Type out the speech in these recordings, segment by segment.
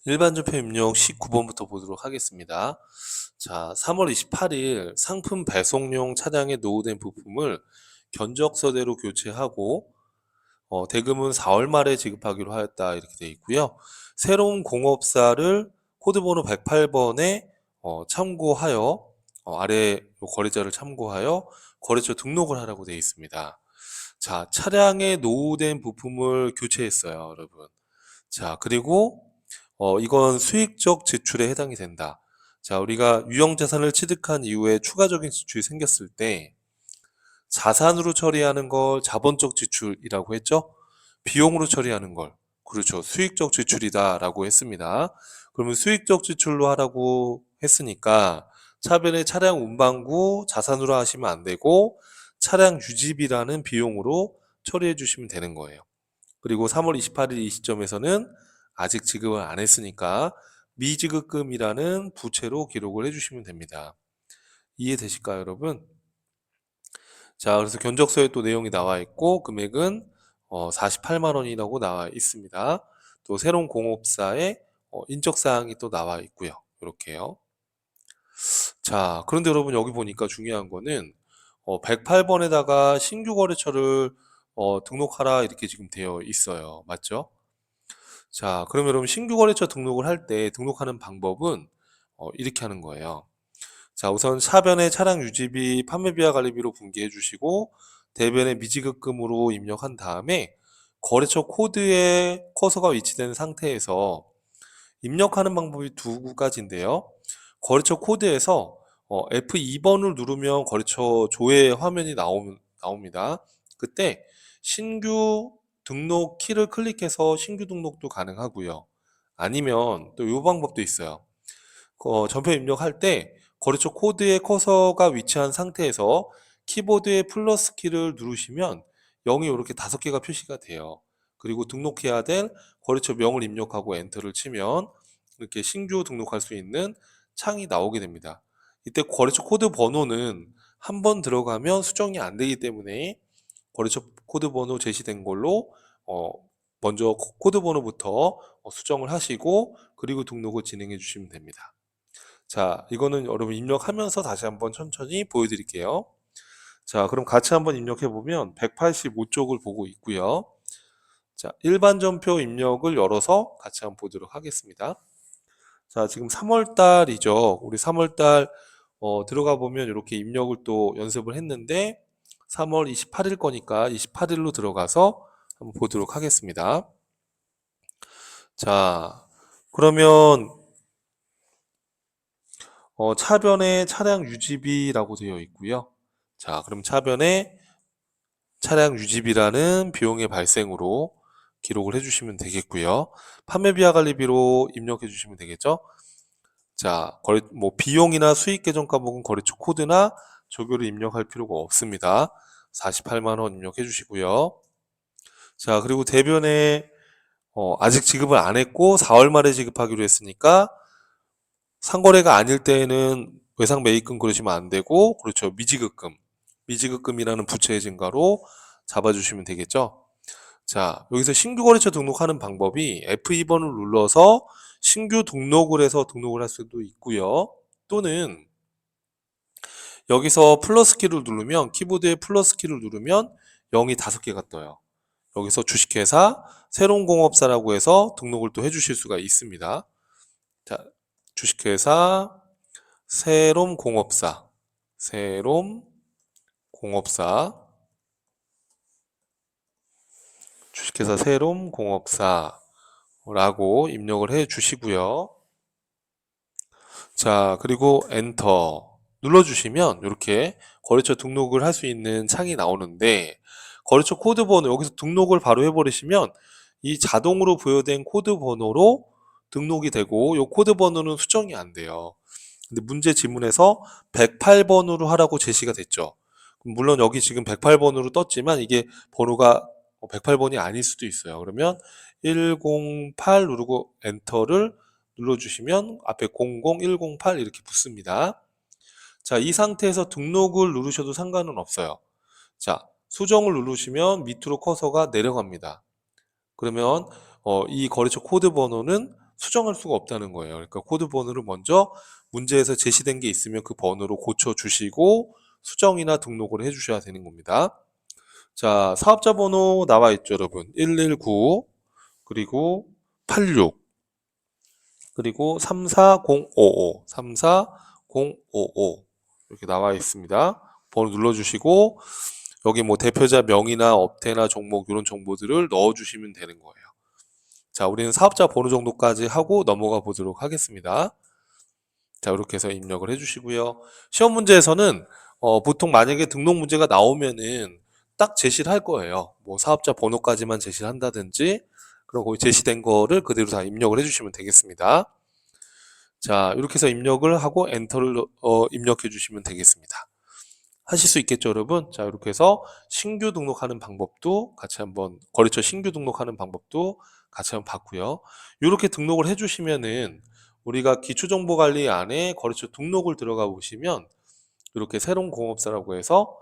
일반 전표 입력 19번부터 보도록 하겠습니다. 자, 3월 28일 상품 배송용 차량에 노후된 부품을 견적서대로 교체하고 대금은 4월 말에 지급하기로 하였다 이렇게 되어 있고요. 새로운 공업사를 코드번호 108번에 참고하여 아래 요 거래자를 참고하여 거래처 등록을 하라고 되어 있습니다. 자, 차량에 노후된 부품을 교체했어요, 여러분. 자, 그리고 이건 수익적 지출에 해당이 된다. 자, 우리가 유형자산을 취득한 이후에 추가적인 지출이 생겼을 때 자산으로 처리하는 걸 자본적 지출이라고 했죠? 비용으로 처리하는 걸, 그렇죠. 수익적 지출이다라고 했습니다. 그러면 수익적 지출로 하라고 했으니까 차변에 차량 운반구 자산으로 하시면 안 되고 차량 유지비라는 비용으로 처리해 주시면 되는 거예요. 그리고 3월 28일 이 시점에서는 아직 지급을 안 했으니까 미지급금이라는 부채로 기록을 해주시면 됩니다. 이해되실까요, 여러분? 자, 그래서 견적서에 또 내용이 나와 있고 금액은 48만 원이라고 나와 있습니다. 또 새로운 공업사의 인적사항이 또 나와 있고요. 이렇게요. 자, 그런데 여러분 여기 보니까 중요한 거는 108번에다가 신규 거래처를 등록하라 이렇게 지금 되어 있어요. 맞죠? 자, 그러면 여러분 신규 거래처 등록을 할 때 등록하는 방법은 이렇게 하는 거예요. 자, 우선 차변에 차량 유지비, 판매비와 관리비로 분기해 주시고 대변에 미지급금으로 입력한 다음에 거래처 코드에 커서가 위치된 상태에서 입력하는 방법이 두 가지인데요. 거래처 코드에서 F2번을 누르면 거래처 조회 화면이 나옵니다. 그때 신규 등록 키를 클릭해서 신규 등록도 가능하고요. 아니면 또 이 방법도 있어요. 전표 입력할 때 거래처 코드에 커서가 위치한 상태에서 키보드의 플러스 키를 누르시면 0이 이렇게 5개가 표시가 돼요. 그리고 등록해야 될 거래처 명을 입력하고 엔터를 치면 이렇게 신규 등록할 수 있는 창이 나오게 됩니다. 이때 거래처 코드 번호는 한 번 들어가면 수정이 안 되기 때문에 거래처 코드 번호 제시된 걸로 어, 먼저 코드 번호부터 수정을 하시고 그리고 등록을 진행해 주시면 됩니다. 자, 이거는 여러분 입력하면서 다시 한번 천천히 보여드릴게요. 자, 그럼 같이 한번 입력해 보면 185쪽을 보고 있고요. 자, 일반 전표 입력을 열어서 같이 한번 보도록 하겠습니다. 자, 지금 3월 달이죠. 우리 3월 달 들어가 보면 이렇게 입력을 또 연습을 했는데 3월 28일 거니까 28일로 들어가서 한번 보도록 하겠습니다. 자, 그러면 차변에 차량 유지비라고 되어 있고요. 자, 그럼 차변에 차량 유지비라는 비용의 발생으로 기록을 해주시면 되겠고요. 판매비와 관리비로 입력해 주시면 되겠죠. 자, 비용이나 수익 계정 과목은 거래처 코드나 조교를 입력할 필요가 없습니다. 48만 원 입력해 주시고요. 자, 그리고 대변에 아직 지급을 안 했고 4월 말에 지급하기로 했으니까 상거래가 아닐 때에는 외상 매입금 그러시면 안 되고, 그렇죠. 미지급금이라는 부채의 증가로 잡아주시면 되겠죠. 자, 여기서 신규 거래처 등록하는 방법이 F2번을 눌러서 신규 등록을 해서 등록을 할 수도 있고요. 또는 여기서 플러스 키를 누르면, 키보드에 플러스 키를 누르면 0이 5개가 떠요. 여기서 주식회사 새로운 공업사라고 해서 등록을 또 해주실 수가 있습니다. 자, 주식회사 새롬공업사, 새롬공업사, 주식회사 새롬공업사라고 입력을 해 주시고요. 자, 그리고 엔터 눌러주시면 이렇게 거래처 등록을 할 수 있는 창이 나오는데 거래처 코드 번호 여기서 등록을 바로 해버리시면 이 자동으로 부여된 코드 번호로 등록이 되고 이 코드 번호는 수정이 안 돼요. 근데 문제 지문에서 108번으로 하라고 제시가 됐죠. 물론 여기 지금 108번으로 떴지만 이게 번호가 108번이 아닐 수도 있어요. 그러면 108 누르고 엔터를 눌러주시면 앞에 00108 이렇게 붙습니다. 자, 이 상태에서 등록을 누르셔도 상관은 없어요. 자, 수정을 누르시면 밑으로 커서가 내려갑니다. 그러면 이 거래처 코드 번호는 수정할 수가 없다는 거예요. 그러니까 코드 번호를 먼저 문제에서 제시된 게 있으면 그 번호로 고쳐주시고 수정이나 등록을 해주셔야 되는 겁니다. 자, 사업자 번호 나와 있죠, 여러분. 119, 그리고 86, 그리고 34055, 34055 이렇게 나와 있습니다. 번호 눌러주시고 여기 뭐 대표자 명의나 업태나 종목 이런 정보들을 넣어주시면 되는 거예요. 자, 우리는 사업자 번호 정도까지 하고 넘어가 보도록 하겠습니다. 자, 이렇게 해서 입력을 해주시고요. 시험 문제에서는 보통 만약에 등록 문제가 나오면은 딱 제시를 할 거예요. 뭐 사업자 번호까지만 제시를 한다든지, 그리고 제시된 거를 그대로 다 입력을 해주시면 되겠습니다. 자, 이렇게 해서 입력을 하고 엔터를 입력해 주시면 되겠습니다. 하실 수 있겠죠, 여러분? 자, 이렇게 해서 신규 등록하는 방법도 같이 한번, 거래처 신규 등록하는 방법도 같이 한번 봤고요. 이렇게 등록을 해주시면은 우리가 기초정보관리 안에 거래처 등록을 들어가 보시면 이렇게 새로운 공업사라고 해서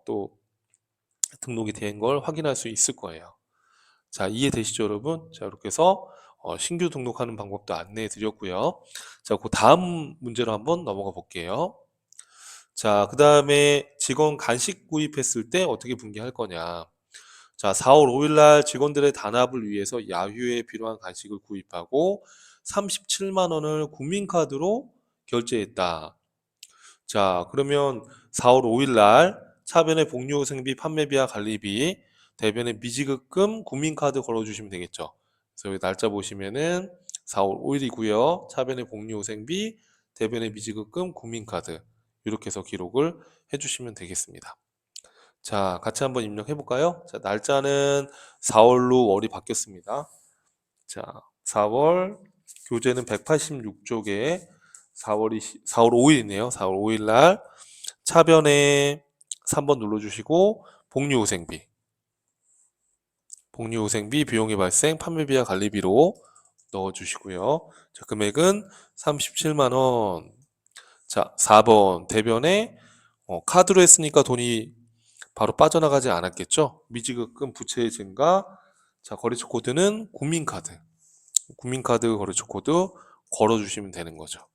또 등록이 된 걸 확인할 수 있을 거예요. 자, 이해되시죠, 여러분? 자, 이렇게 해서 신규 등록하는 방법도 안내해 드렸고요. 자, 그 다음 문제로 한번 넘어가 볼게요. 자, 그 다음에 직원 간식 구입했을 때 어떻게 분개할 거냐. 자, 4월 5일 날 직원들의 단합을 위해서 야휴에 필요한 간식을 구입하고 37만 원을 국민카드로 결제했다. 자, 그러면 4월 5일 날 차변의 복리후생비, 판매비와 관리비, 대변의 미지급금, 국민카드 걸어주시면 되겠죠. 그래서 여기 날짜 보시면은 4월 5일이고요. 차변의 복리후생비, 대변의 미지급금, 국민카드 이렇게 해서 기록을 해주시면 되겠습니다. 자, 같이 한번 입력해 볼까요? 자, 날짜는 4월로 월이 바뀌었습니다. 자, 4월 교재는 186쪽에 4월 5일이네요. 4월 5일 날 차변에 3번 눌러주시고 복리후생비 비용의 발생 판매비와 관리비로 넣어주시고요. 자, 금액은 37만 원. 자, 4번 대변에 카드로 했으니까 돈이 바로 빠져나가지 않았겠죠. 미지급금 부채의 증가. 자, 거래처 코드는 국민카드 거래처 코드 걸어주시면 되는 거죠.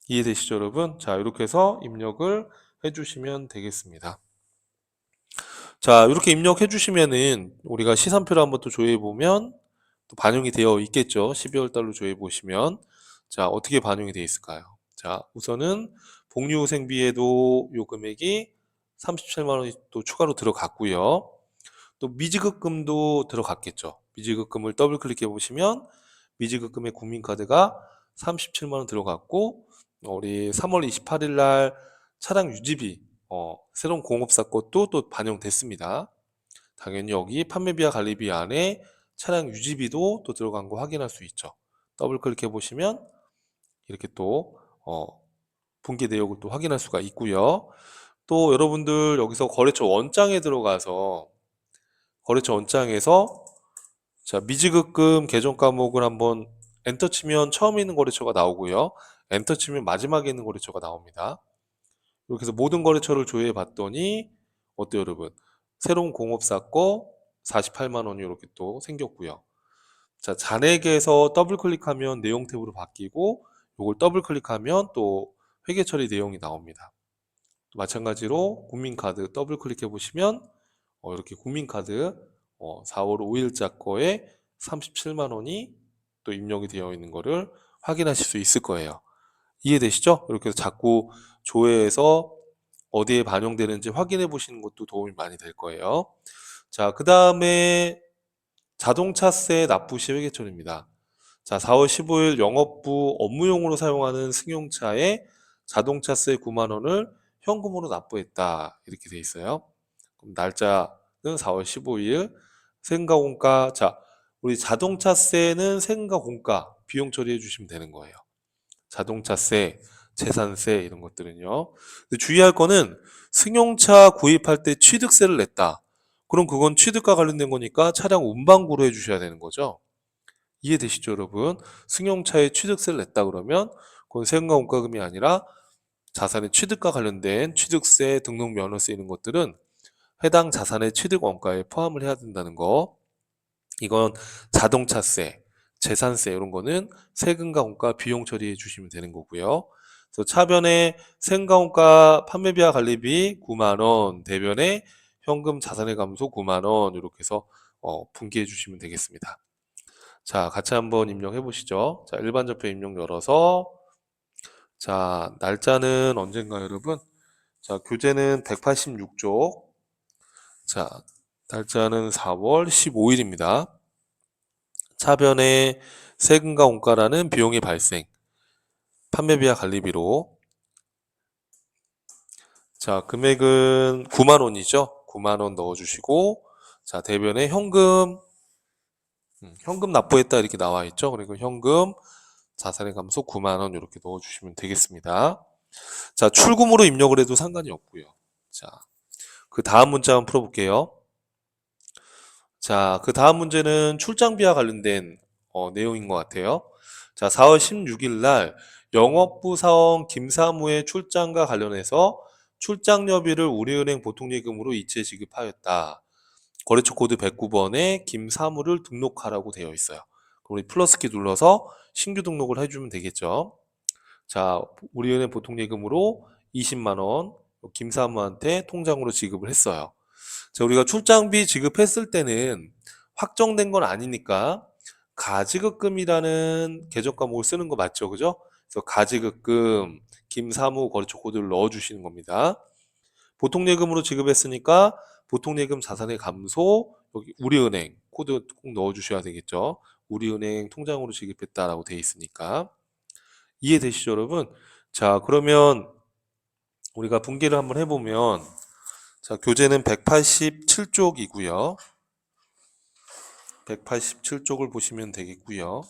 이해되시죠, 여러분? 자, 이렇게 해서 입력을 해주시면 되겠습니다. 자, 이렇게 입력해 주시면은 우리가 시산표를 한번 또 조회해 보면 또 반영이 되어 있겠죠. 12월 달로 조회해 보시면. 자, 어떻게 반영이 되어 있을까요? 자, 우선은 복리후생비에도 요 금액이 37만 원이 또 추가로 들어갔고요. 또 미지급금도 들어갔겠죠. 미지급금을 더블 클릭해 보시면 미지급금의 국민카드가 37만 원 들어갔고 우리 3월 28일 날 차량 유지비 새로운 공업사 것도 또 반영됐습니다. 당연히 여기 판매비와 관리비 안에 차량 유지비도 또 들어간 거 확인할 수 있죠. 더블 클릭해 보시면 이렇게 또 분기 내역을 또 확인할 수가 있고요. 또 여러분들 여기서 거래처 원장에 들어가서 거래처 원장에서 자, 미지급금 계정 과목을 한번 엔터 치면 처음에 있는 거래처가 나오고요. 엔터 치면 마지막에 있는 거래처가 나옵니다. 이렇게 해서 모든 거래처를 조회해 봤더니 어때요, 여러분? 새로운 공업사 거 48만 원이 이렇게 또 생겼고요. 자, 잔액에서 더블 클릭하면 내용 탭으로 바뀌고 이걸 더블 클릭하면 또 회계 처리 내용이 나옵니다. 또 마찬가지로 국민카드 더블 클릭해 보시면 이렇게 국민카드 4월 5일자 거에 37만 원이 또 입력이 되어 있는 거를 확인하실 수 있을 거예요. 이해되시죠? 이렇게 해서 자꾸 조회해서 어디에 반영되는지 확인해 보시는 것도 도움이 많이 될 거예요. 자, 그 다음에 자동차세 납부시 회계처리입니다. 자, 4월 15일 영업부 업무용으로 사용하는 승용차에 자동차세 9만 원을 현금으로 납부했다. 이렇게 돼 있어요. 그럼 날짜는 4월 15일. 세금과 공가. 자, 우리 자동차세는 세금과 공가 비용 처리해 주시면 되는 거예요. 자동차세, 재산세 이런 것들은요. 근데 주의할 거는 승용차 구입할 때 취득세를 냈다. 그럼 그건 취득과 관련된 거니까 차량 운반구로 해주셔야 되는 거죠. 이해되시죠, 여러분? 승용차에 취득세를 냈다 그러면 그건 세금과 공과금이 아니라 자산의 취득과 관련된 취득세, 등록 면허세 이런 것들은 해당 자산의 취득 원가에 포함을 해야 된다는 거. 이건 자동차세. 재산세 이런 거는 세금과 원가 비용 처리해 주시면 되는 거고요. 그래서 차변에 세금과 원가 판매비와 관리비 9만 원, 대변에 현금 자산의 감소 9만 원 이렇게 해서 분기해 주시면 되겠습니다. 자, 같이 한번 입력해 보시죠. 자, 일반 접표 입력 열어서 자, 날짜는 언젠가 여러분? 자, 교재는 186쪽. 자, 날짜는 4월 15일입니다. 차변에 세금과 원가라는 비용의 발생, 판매비와 관리비로. 자, 금액은 9만 원이죠. 9만 원 넣어주시고, 자, 대변에 현금, 현금 납부했다 이렇게 나와 있죠. 그리고 현금, 자산의 감소 9만 원 이렇게 넣어주시면 되겠습니다. 자, 출금으로 입력을 해도 상관이 없고요. 자, 그 다음 문제 한번 풀어볼게요. 자, 그 다음 문제는 출장비와 관련된 내용인 것 같아요. 자, 4월 16일 날 영업부 사원 김사무의 출장과 관련해서 출장료비를 우리은행 보통예금으로 이체 지급하였다. 거래처 코드 109번에 김사무를 등록하라고 되어 있어요. 그럼 우리 플러스키 눌러서 신규 등록을 해주면 되겠죠. 자, 우리은행 보통예금으로 20만 원 김사무한테 통장으로 지급을 했어요. 자, 우리가 출장비 지급했을 때는 확정된 건 아니니까 가지급금이라는 계적 과목을 쓰는 거 맞죠? 그죠? 그래서 가지급금, 김사무 거래처 코드를 넣어 주시는 겁니다. 보통예금으로 지급했으니까 보통예금 자산의 감소, 여기 우리은행 코드 꼭 넣어 주셔야 되겠죠? 우리은행 통장으로 지급했다라고 돼 있으니까. 이해되시죠, 여러분? 자, 그러면 우리가 분기를 한번 해보면 자, 교재는 187쪽이고요. 187쪽을 보시면 되겠고요.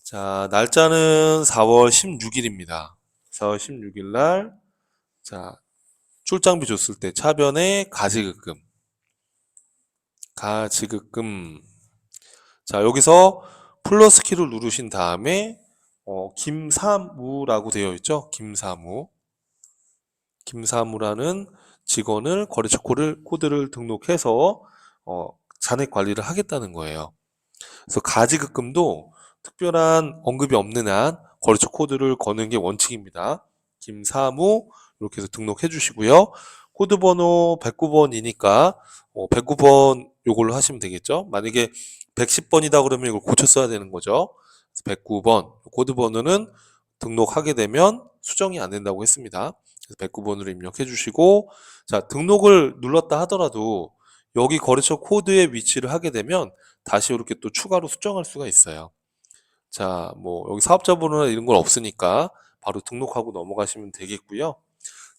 자, 날짜는 4월 16일입니다. 4월 16일 날, 자, 출장비 줬을 때 차변에 가지급금. 가지급금. 자, 여기서 플러스 키를 누르신 다음에, 김사무라고 되어 있죠? 김사무. 김사무라는 직원을 거래처 코드를 등록해서 잔액 관리를 하겠다는 거예요. 그래서 가지급금도 특별한 언급이 없는 한 거래처 코드를 거는 게 원칙입니다. 김사무 이렇게 해서 등록해 주시고요. 코드 번호 109번이니까 109번 요걸로 하시면 되겠죠. 만약에 110번이다 그러면 이걸 고쳐 써야 되는 거죠. 109번 코드 번호는 등록하게 되면 수정이 안 된다고 했습니다. 그래서 109번으로 입력해 주시고 자, 등록을 눌렀다 하더라도 여기 거래처 코드의 위치를 하게 되면 다시 이렇게 또 추가로 수정할 수가 있어요. 자, 뭐 여기 사업자 번호나 이런 건 없으니까 바로 등록하고 넘어가시면 되겠고요.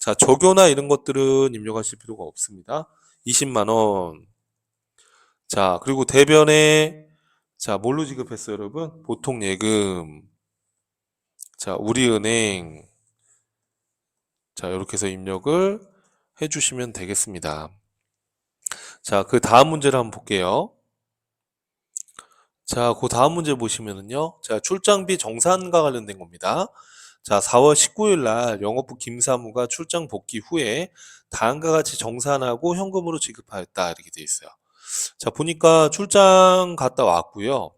자, 적요나 이런 것들은 입력하실 필요가 없습니다. 20만 원. 자, 그리고 대변에 자, 뭘로 지급했어요, 여러분? 보통 예금. 자, 우리은행. 자, 이렇게 해서 입력을 해 주시면 되겠습니다. 자, 그 다음 문제를 한번 볼게요. 자, 그 다음 문제 보시면은요. 자, 출장비 정산과 관련된 겁니다. 자, 4월 19일 날 영업부 김사무가 출장 복귀 후에 다음과 같이 정산하고 현금으로 지급하였다. 이렇게 돼 있어요. 자, 보니까 출장 갔다 왔고요.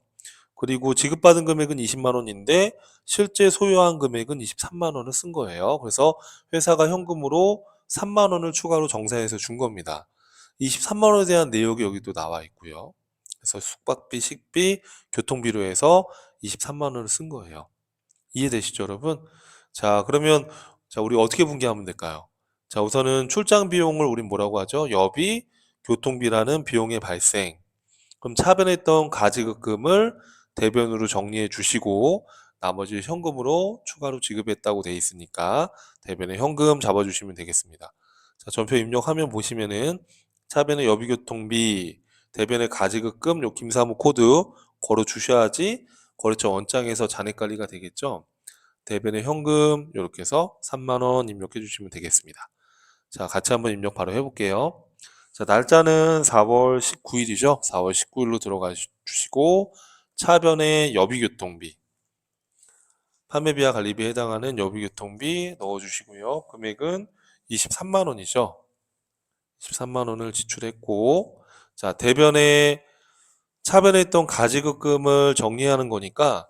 그리고 지급받은 금액은 20만 원인데 실제 소요한 금액은 23만 원을 쓴 거예요. 그래서 회사가 현금으로 3만 원을 추가로 정산해서 준 겁니다. 23만 원에 대한 내역이 여기 또 나와 있고요. 그래서 숙박비, 식비, 교통비로 해서 23만 원을 쓴 거예요. 이해되시죠, 여러분? 자, 그러면 자, 우리 어떻게 분기하면 될까요? 자, 우선은 출장 비용을 우린 뭐라고 하죠? 여비, 교통비라는 비용의 발생. 그럼 차변했던 가지급금을 대변으로 정리해 주시고 나머지 현금으로 추가로 지급했다고 돼 있으니까 대변에 현금 잡아주시면 되겠습니다. 자, 전표 입력하면 보시면은 차변의 여비교통비, 대변의 가지급금, 요 김사무 코드 걸어 주셔야지 거래처 원장에서 잔액 관리가 되겠죠. 대변의 현금 이렇게 해서 3만 원 입력해 주시면 되겠습니다. 자, 같이 한번 입력 바로 해볼게요. 자, 날짜는 4월 19일이죠. 4월 19일로 들어가 주시고 차변에 여비교통비, 판매비와 관리비에 해당하는 여비교통비 넣어주시고요. 금액은 23만 원이죠. 23만 원을 지출했고 자, 대변에 차변에 있던 가지급금을 정리하는 거니까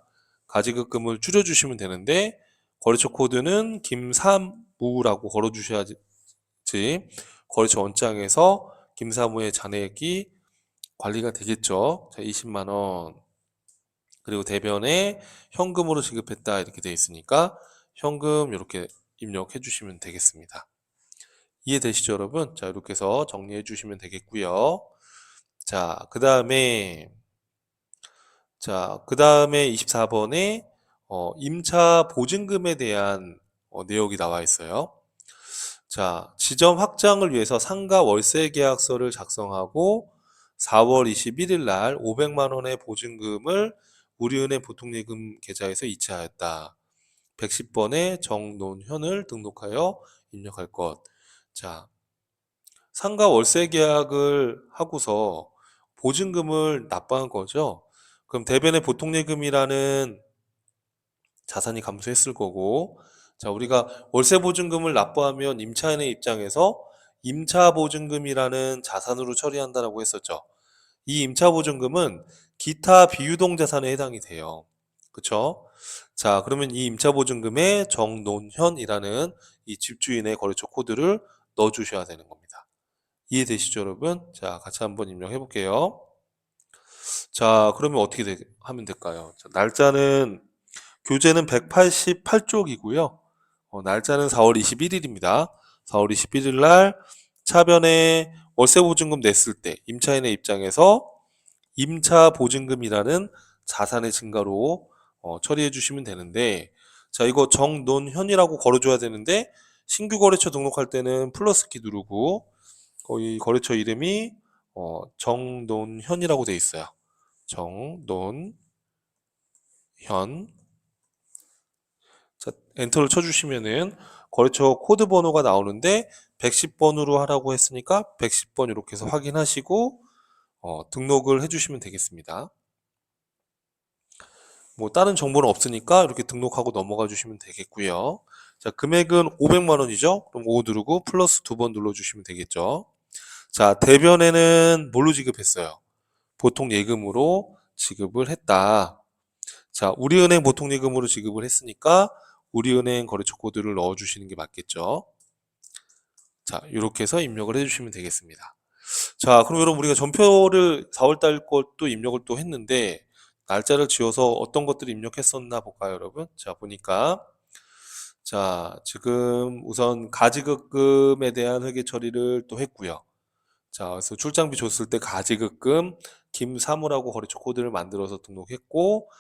가지급금을 줄여주시면 되는데 거래처 코드는 김사무라고 걸어주셔야지 거래처 원장에서 김사무의 잔액이 관리가 되겠죠. 자, 20만 원. 그리고 대변에 현금으로 지급했다 이렇게 되어 있으니까 현금 이렇게 입력해 주시면 되겠습니다. 이해되시죠, 여러분? 자, 이렇게 해서 정리해 주시면 되겠고요. 자, 그 다음에 24번에 임차 보증금에 대한 내역이 나와 있어요. 자, 지점 확장을 위해서 상가 월세 계약서를 작성하고 4월 21일 날 500만 원의 보증금을 우리은행 보통예금 계좌에서 이체하였다. 110번에 정논현을 등록하여 입력할 것. 자, 상가 월세 계약을 하고서 보증금을 납부한 거죠. 그럼 대변의 보통예금이라는 자산이 감소했을 거고, 자, 우리가 월세 보증금을 납부하면 임차인의 입장에서 임차 보증금이라는 자산으로 처리한다라고 했었죠. 이 임차 보증금은 기타 비유동 자산에 해당이 돼요. 그쵸? 자, 그러면 이 임차 보증금에 정논현이라는 이 집주인의 거래처 코드를 넣어 주셔야 되는 겁니다. 이해되시죠, 여러분? 자, 같이 한번 입력해 볼게요. 자, 그러면 어떻게 하면 될까요? 자, 날짜는 교재는 188쪽이고요. 날짜는 4월 21일입니다. 4월 21일 날 차변에 월세 보증금 냈을 때 임차인의 입장에서 임차 보증금이라는 자산의 증가로 처리해 주시면 되는데, 자, 이거 정논현이라고 걸어줘야 되는데 신규 거래처 등록할 때는 플러스 키 누르고 이 거래처 이름이 정논현이라고 돼 있어요. 정논현. 자, 엔터를 쳐주시면은 거래처 코드 번호가 나오는데 110번으로 하라고 했으니까 110번 이렇게 해서 확인하시고 등록을 해주시면 되겠습니다. 뭐 다른 정보는 없으니까 이렇게 등록하고 넘어가 주시면 되겠고요. 자, 금액은 500만 원이죠. 그럼 5 누르고 플러스 2번 눌러주시면 되겠죠. 자, 대변에는 뭘로 지급했어요? 보통 예금으로 지급을 했다. 자, 우리은행 보통 예금으로 지급을 했으니까 우리은행 거래처 코드를 넣어주시는 게 맞겠죠. 자, 이렇게 해서 입력을 해주시면 되겠습니다. 자, 그럼 여러분 우리가 전표를 4월달 것도 입력을 또 했는데 날짜를 지어서 어떤 것들을 입력했었나 볼까요, 여러분? 자, 보니까 자, 지금 우선 가지급금에 대한 회계 처리를 또 했고요. 자, 그래서 출장비 줬을 때 가지급금 김사무라고 거래처 코드를 만들어서 등록했고,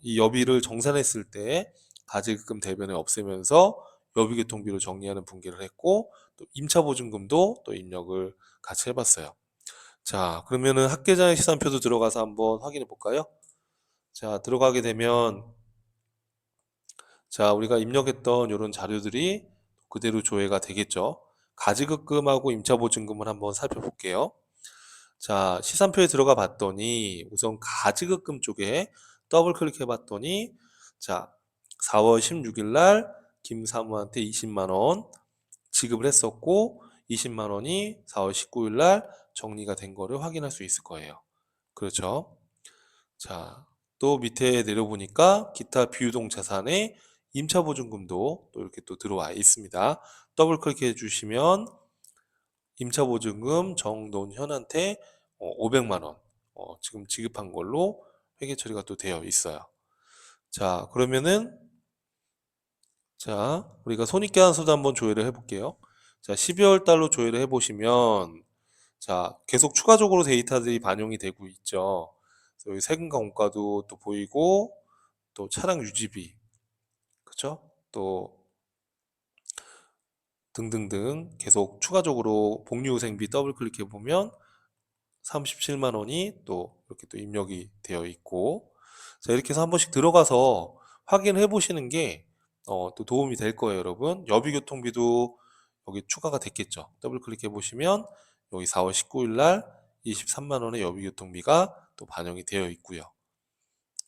이 여비를 정산했을 때 가지급금 대변을 없애면서 여비교통비로 정리하는 분기를 했고, 또 임차보증금도 또 입력을 같이 해봤어요. 자, 그러면은 학계장의 시산표도 들어가서 한번 확인해 볼까요? 자, 들어가게 되면, 자, 우리가 입력했던 이런 자료들이 그대로 조회가 되겠죠. 가지급금하고 임차보증금을 한번 살펴볼게요. 자, 시산표에 들어가 봤더니 우선 가지급금 쪽에 더블 클릭해 봤더니 자, 4월 16일 날 김사무한테 20만 원 지급을 했었고 20만 원이 4월 19일 날 정리가 된 거를 확인할 수 있을 거예요. 그렇죠? 자, 또 밑에 내려보니까 기타 비유동 자산에 임차보증금도 또 이렇게 또 들어와 있습니다. 더블 클릭해 주시면 임차보증금 정논현한테 500만 원 지금 지급한 걸로 회계 처리가 또 되어 있어요. 자, 그러면은 자, 우리가 손익계산서도 한번 조회를 해볼게요. 자, 12월 달로 조회를 해보시면 자, 계속 추가적으로 데이터들이 반영이 되고 있죠. 그래서 여기 세금과 원가도 또 보이고 또 차량 유지비, 그쵸? 또 등등등 계속 추가적으로 복리후생비 더블 클릭해 보면 37만 원이 또 이렇게 또 입력이 되어 있고, 자, 이렇게 해서 한 번씩 들어가서 확인해 보시는 게 또 도움이 될 거예요, 여러분. 여비교통비도 여기 추가가 됐겠죠. 더블 클릭해 보시면 여기 4월 19일 날 23만 원의 여비교통비가 또 반영이 되어 있고요.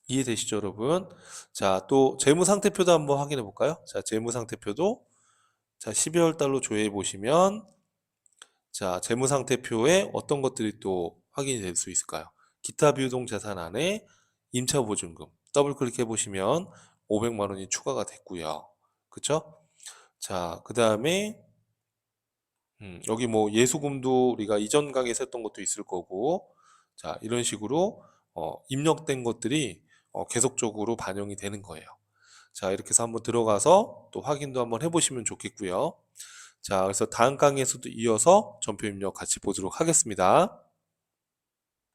이해되시죠, 여러분? 자, 또 재무상태표도 한번 확인해 볼까요? 자, 재무상태표도 자, 12월 달로 조회해 보시면 자, 재무상태표에 어떤 것들이 또 확인이 될 수 있을까요? 기타 비유동 자산 안에 임차보증금 더블 클릭해 보시면 500만 원이 추가가 됐고요. 그쵸? 자, 그 다음에 여기 뭐 예수금도 우리가 이전 강의에서 했던 것도 있을 거고, 자, 이런 식으로 입력된 것들이 계속적으로 반영이 되는 거예요. 자, 이렇게 해서 한번 들어가서 또 확인도 한번 해보시면 좋겠고요. 자, 그래서 다음 강의에서도 이어서 전표 입력 같이 보도록 하겠습니다.